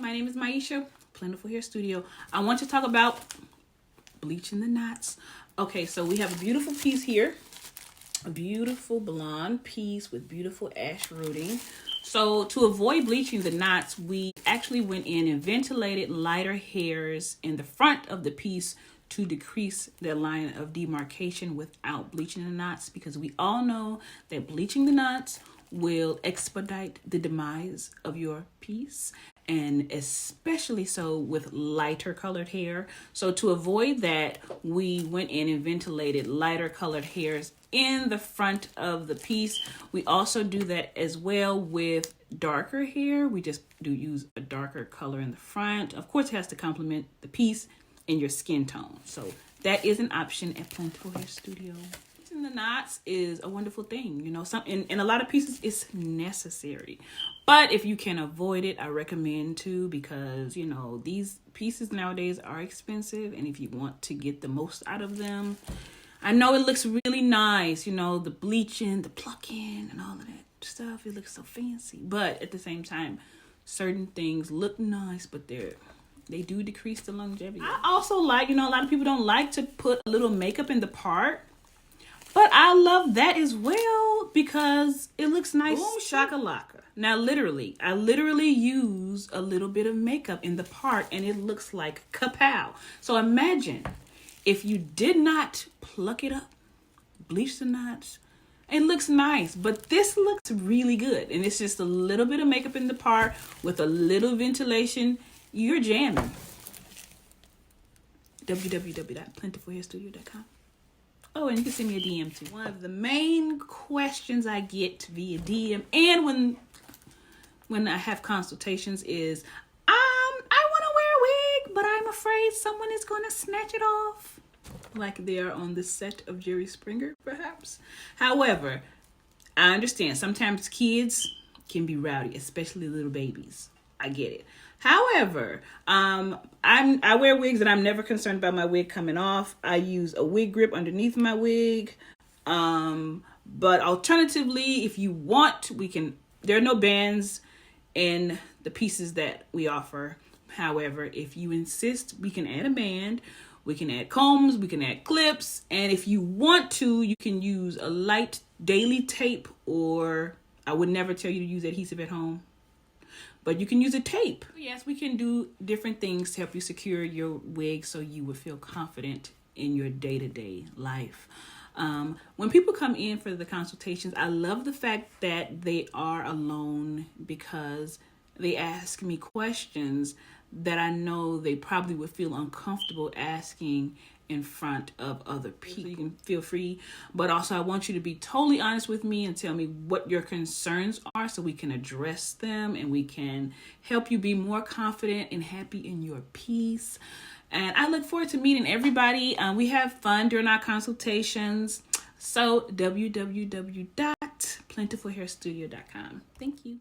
my name is Maisha, Plentiful Hair Studio. I want to talk about bleaching the knots. Okay, so we have a beautiful piece here. A beautiful blonde piece with beautiful ash rooting. So to avoid bleaching the knots, we actually went in and ventilated lighter hairs in the front of the piece to decrease the line of demarcation without bleaching the knots, because we all know that bleaching the knots will expedite the demise of your piece, and especially so with lighter colored hair. So to avoid that, we went in and ventilated lighter colored hairs in the front of the piece. We also do that as well with darker hair. We just do use a darker color in the front. Of course, it has to complement the piece and your skin tone. So that is an option at Plentiful Hair Studio. The knots is a wonderful thing, you know. In a lot of pieces it's necessary, but if you can avoid it, I recommend to, because you know these pieces nowadays are expensive, and if you want to get the most out of them, I know it looks really nice, you know, the bleaching, the plucking, and all of that stuff. It looks so fancy, but at the same time, certain things look nice, but they do decrease the longevity. I also like, you know, a lot of people don't like to put a little makeup in the part. But I love that as well because it looks nice. Boom shakalaka. Now, I literally use a little bit of makeup in the part and it looks like kapow. So imagine if you did not pluck it up, bleach the knots, it looks nice. But this looks really good. And it's just a little bit of makeup in the part with a little ventilation. You're jamming. www.plentifulhairstudio.com. Oh, and you can send me a DM too. One of the main questions I get via DM and when I have consultations is, I want to wear a wig, but I'm afraid someone is going to snatch it off. Like they are on the set of Jerry Springer, perhaps. However, I understand sometimes kids can be rowdy, especially little babies. I get it. However, I wear wigs and I'm never concerned about my wig coming off. I use a wig grip underneath my wig. But alternatively, if you want, there are no bands in the pieces that we offer. However, if you insist, we can add a band, we can add combs, we can add clips. And if you want to, you can use a light daily tape, or I would never tell you to use adhesive at home. But you can use a tape. Yes, we can do different things to help you secure your wig so you would feel confident in your day-to-day life. When people come in for the consultations, I love the fact that they are alone because they ask me questions that I know they probably would feel uncomfortable asking in front of other people. You can feel free, but also I want you to be totally honest with me and tell me what your concerns are so we can address them and we can help you be more confident and happy in your piece. And I look forward to meeting everybody. We have fun during our consultations. So www.plentifulhairstudio.com. Thank you.